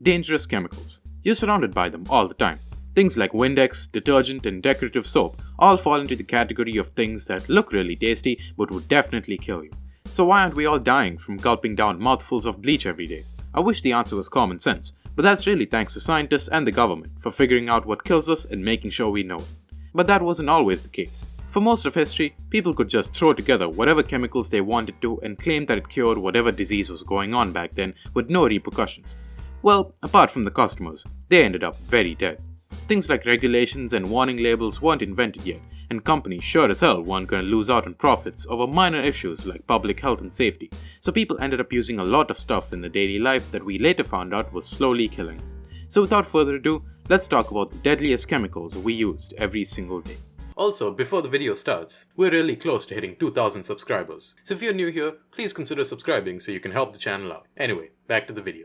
Dangerous chemicals. You're surrounded by them all the time. Things like Windex, detergent, and decorative soap all fall into the category of things that look really tasty but would definitely kill you. So why aren't we all dying from gulping down mouthfuls of bleach every day? I wish the answer was common sense, but that's really thanks to scientists and the government for figuring out what kills us and making sure we know it. But that wasn't always the case. For most of history, people could just throw together whatever chemicals they wanted to and claim that it cured whatever disease was going on back then with no repercussions. Well, apart from the customers, they ended up very dead. Things like regulations and warning labels weren't invented yet, and companies sure as hell weren't going to lose out on profits over minor issues like public health and safety, so people ended up using a lot of stuff in their daily life that we later found out was slowly killing. So without further ado, let's talk about the deadliest chemicals we used every single day. Also, before the video starts, we're really close to hitting 2,000 subscribers, so if you're new here, please consider subscribing so you can help the channel out. Anyway, back to the video.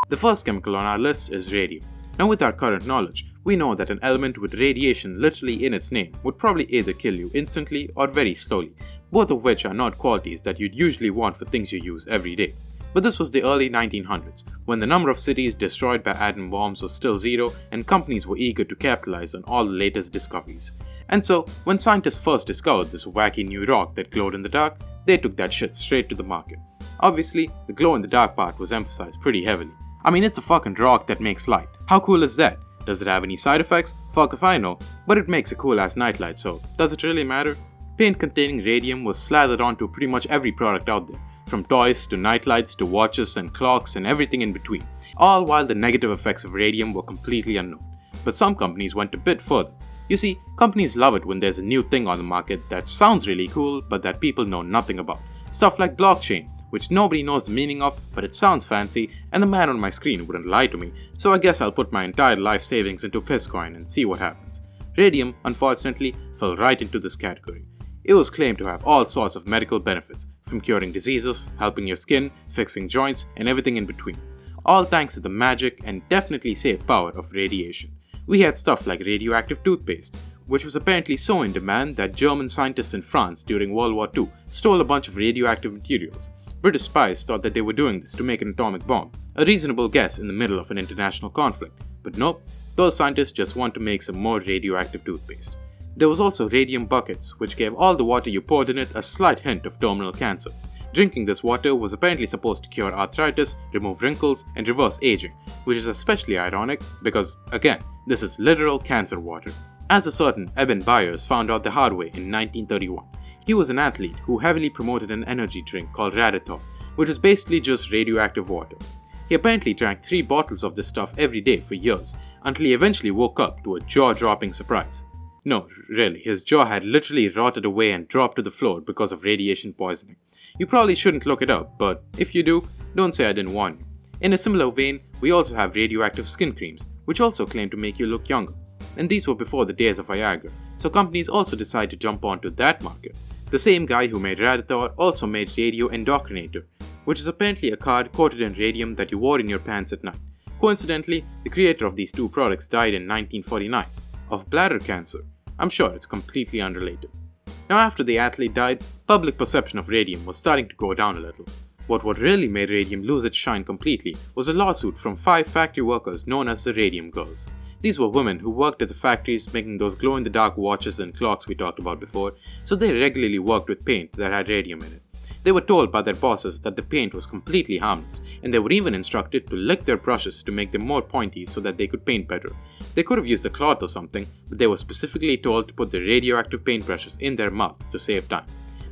The first chemical on our list is radium. Now with our current knowledge, we know that an element with radiation literally in its name would probably either kill you instantly or very slowly, both of which are not qualities that you'd usually want for things you use every day. But this was the early 1900s, when the number of cities destroyed by atom bombs was still zero and companies were eager to capitalize on all the latest discoveries. And so, when scientists first discovered this wacky new rock that glowed in the dark, they took that shit straight to the market. Obviously, the glow in the dark part was emphasized pretty heavily. I mean, it's a fucking rock that makes light. How cool is that? Does it have any side effects? Fuck if I know, but it makes a cool ass nightlight, so does it really matter? Paint containing radium was slathered onto pretty much every product out there, from toys to nightlights to watches and clocks and everything in between, all while the negative effects of radium were completely unknown. But some companies went a bit further. You see, companies love it when there's a new thing on the market that sounds really cool but that people know nothing about. Stuff like blockchain, which nobody knows the meaning of, but it sounds fancy, and the man on my screen wouldn't lie to me, so I guess I'll put my entire life savings into Pisscoin and see what happens. Radium, unfortunately, fell right into this category. It was claimed to have all sorts of medical benefits, from curing diseases, helping your skin, fixing joints, and everything in between. All thanks to the magic and definitely safe power of radiation. We had stuff like radioactive toothpaste, which was apparently so in demand that German scientists in France during World War II stole a bunch of radioactive materials. British spies thought that they were doing this to make an atomic bomb, a reasonable guess in the middle of an international conflict. But nope, those scientists just want to make some more radioactive toothpaste. There was also radium buckets, which gave all the water you poured in it a slight hint of terminal cancer. Drinking this water was apparently supposed to cure arthritis, remove wrinkles, and reverse aging, which is especially ironic because, again, this is literal cancer water. As a certain Eben Byers found out the hard way in 1931. He was an athlete who heavily promoted an energy drink called Radium, which was basically just radioactive water. He apparently drank 3 bottles of this stuff every day for years, until he eventually woke up to a jaw-dropping surprise. No, really, his jaw had literally rotted away and dropped to the floor because of radiation poisoning. You probably shouldn't look it up, but if you do, don't say I didn't warn you. In a similar vein, we also have radioactive skin creams, which also claim to make you look younger. And these were before the days of Viagra, so companies also decided to jump onto that market. The same guy who made Radium also made Radio Endocrinator, which is apparently a card coated in radium that you wore in your pants at night. Coincidentally, the creator of these two products died in 1949, of bladder cancer. I'm sure it's completely unrelated. Now after the athlete died, public perception of radium was starting to go down a little. What really made radium lose its shine completely was a lawsuit from 5 factory workers known as the Radium Girls. These were women who worked at the factories making those glow-in-the-dark watches and clocks we talked about before, so they regularly worked with paint that had radium in it. They were told by their bosses that the paint was completely harmless, and they were even instructed to lick their brushes to make them more pointy so that they could paint better. They could have used a cloth or something, but they were specifically told to put the radioactive paintbrushes in their mouth to save time.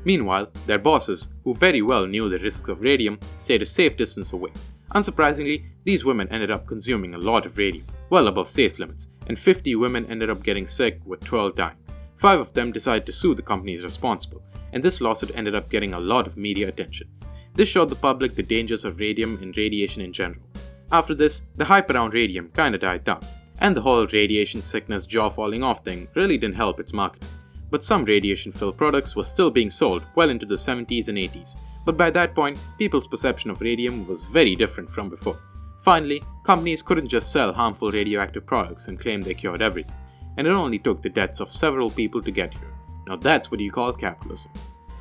Meanwhile, their bosses, who very well knew the risks of radium, stayed a safe distance away. Unsurprisingly, these women ended up consuming a lot of radium, well above safe limits, and 50 women ended up getting sick, with 12 dying. 5 of them decided to sue the companies responsible, and this lawsuit ended up getting a lot of media attention. This showed the public the dangers of radium and radiation in general. After this, the hype around radium kinda died down, and the whole radiation sickness jaw falling off thing really didn't help its marketing. But some radiation-filled products were still being sold well into the 70s and 80s, but by that point, people's perception of radium was very different from before. Finally, companies couldn't just sell harmful radioactive products and claim they cured everything, and it only took the deaths of several people to get here. Now that's what you call capitalism.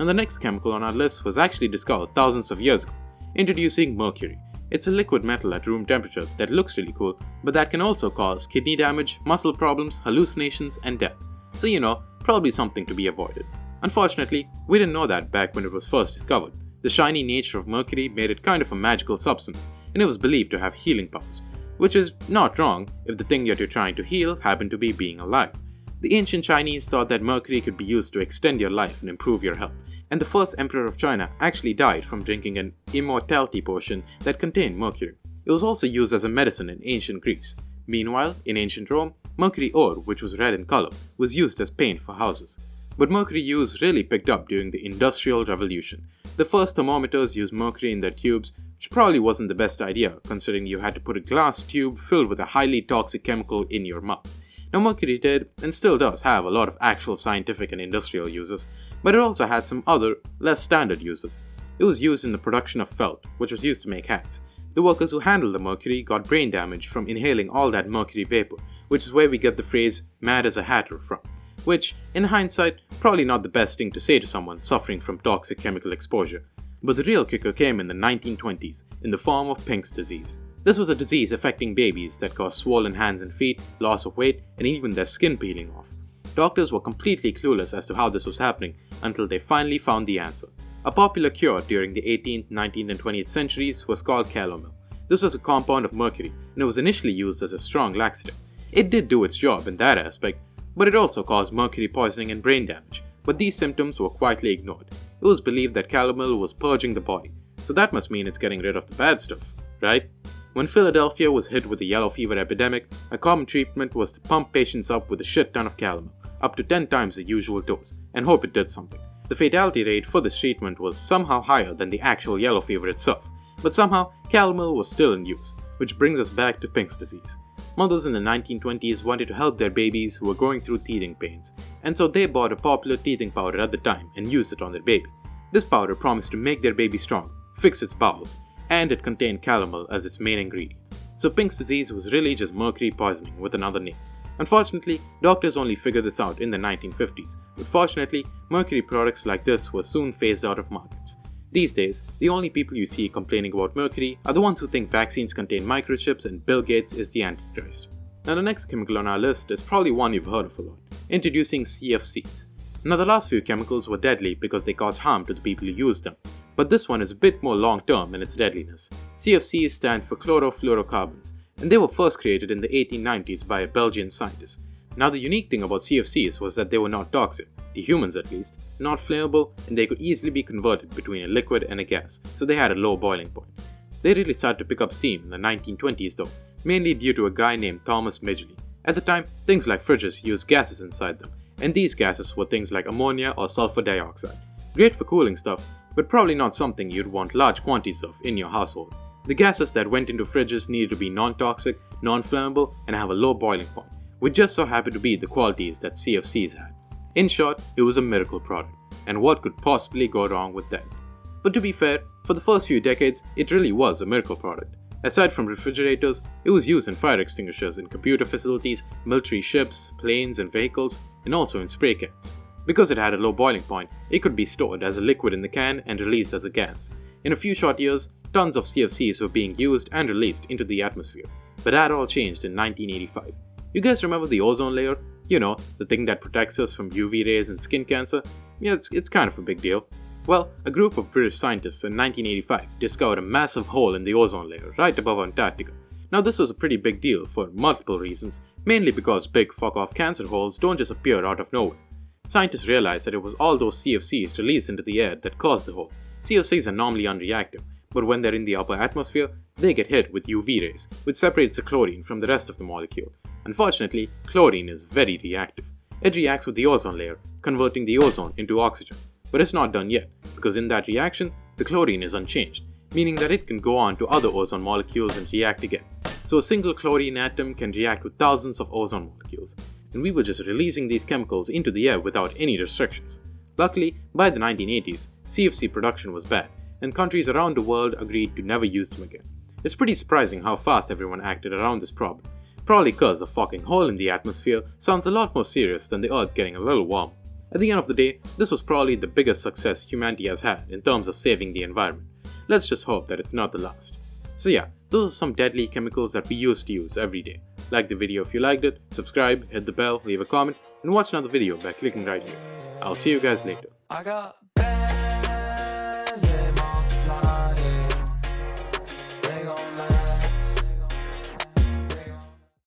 And the next chemical on our list was actually discovered thousands of years ago, introducing mercury. It's a liquid metal at room temperature that looks really cool, but that can also cause kidney damage, muscle problems, hallucinations, and death. So probably something to be avoided. Unfortunately, we didn't know that back when it was first discovered. The shiny nature of mercury made it kind of a magical substance, and it was believed to have healing powers. Which is not wrong if the thing that you're trying to heal happened to be being alive. The ancient Chinese thought that mercury could be used to extend your life and improve your health, and the first emperor of China actually died from drinking an immortality potion that contained mercury. It was also used as a medicine in ancient Greece. Meanwhile, in ancient Rome, mercury ore, which was red in color, was used as paint for houses. But mercury use really picked up during the Industrial Revolution. The first thermometers used mercury in their tubes, which probably wasn't the best idea considering you had to put a glass tube filled with a highly toxic chemical in your mouth. Now mercury did, and still does, have a lot of actual scientific and industrial uses, but it also had some other, less standard uses. It was used in the production of felt, which was used to make hats. The workers who handled the mercury got brain damage from inhaling all that mercury vapor, which is where we get the phrase mad as a hatter from. Which, in hindsight, probably not the best thing to say to someone suffering from toxic chemical exposure. But the real kicker came in the 1920s, in the form of Pink's disease. This was a disease affecting babies that caused swollen hands and feet, loss of weight, and even their skin peeling off. Doctors were completely clueless as to how this was happening until they finally found the answer. A popular cure during the 18th, 19th, and 20th centuries was called calomel. This was a compound of mercury, and it was initially used as a strong laxative. It did do its job in that aspect, but it also caused mercury poisoning and brain damage. But these symptoms were quietly ignored. It was believed that calomel was purging the body, so that must mean it's getting rid of the bad stuff, right? When Philadelphia was hit with the yellow fever epidemic, a common treatment was to pump patients up with a shit ton of calomel, up to 10 times the usual dose, and hope it did something. The fatality rate for this treatment was somehow higher than the actual yellow fever itself, but somehow calomel was still in use, which brings us back to Pink's disease. Mothers in the 1920s wanted to help their babies who were going through teething pains, and so they bought a popular teething powder at the time and used it on their baby. This powder promised to make their baby strong, fix its bowels, and it contained calomel as its main ingredient. So Pink's disease was really just mercury poisoning with another name. Unfortunately, doctors only figured this out in the 1950s, but fortunately, mercury products like this were soon phased out of markets. These days, the only people you see complaining about mercury are the ones who think vaccines contain microchips and Bill Gates is the Antichrist. Now the next chemical on our list is probably one you've heard of a lot, introducing CFCs. Now the last few chemicals were deadly because they cause harm to the people who use them, but this one is a bit more long-term in its deadliness. CFCs stand for chlorofluorocarbons, and they were first created in the 1890s by a Belgian scientist. Now the unique thing about CFCs was that they were not toxic, to humans at least, not flammable, and they could easily be converted between a liquid and a gas, so they had a low boiling point. They really started to pick up steam in the 1920s though, mainly due to a guy named Thomas Midgley. At the time, things like fridges used gases inside them, and these gases were things like ammonia or sulfur dioxide. Great for cooling stuff, but probably not something you'd want large quantities of in your household. The gases that went into fridges needed to be non-toxic, non-flammable, and have a low boiling point, which just so happened to be the qualities that CFCs had. In short, it was a miracle product, and what could possibly go wrong with that? But to be fair, for the first few decades, it really was a miracle product. Aside from refrigerators, it was used in fire extinguishers in computer facilities, military ships, planes and vehicles, and also in spray cans. Because it had a low boiling point, it could be stored as a liquid in the can and released as a gas. In a few short years, tons of CFCs were being used and released into the atmosphere. But that all changed in 1985. You guys remember the ozone layer? You know, the thing that protects us from UV rays and skin cancer? Yeah, it's kind of a big deal. Well, a group of British scientists in 1985 discovered a massive hole in the ozone layer right above Antarctica. Now this was a pretty big deal for multiple reasons, mainly because big fuck-off cancer holes don't just appear out of nowhere. Scientists realized that it was all those CFCs released into the air that caused the hole. CFCs are normally unreactive, but when they're in the upper atmosphere, they get hit with UV rays, which separates the chlorine from the rest of the molecule. Unfortunately, chlorine is very reactive. It reacts with the ozone layer, converting the ozone into oxygen. But it's not done yet, because in that reaction, the chlorine is unchanged, meaning that it can go on to other ozone molecules and react again. So a single chlorine atom can react with thousands of ozone molecules, and we were just releasing these chemicals into the air without any restrictions. Luckily, by the 1980s, CFC production was bad, and countries around the world agreed to never use them again. It's pretty surprising how fast everyone acted around this problem, probably because a fucking hole in the atmosphere sounds a lot more serious than the Earth getting a little warm. At the end of the day, this was probably the biggest success humanity has had in terms of saving the environment. Let's just hope that it's not the last. So yeah, those are some deadly chemicals that we used to use every day. Like the video if you liked it, subscribe, hit the bell, leave a comment, and watch another video by clicking right here. I'll see you guys later.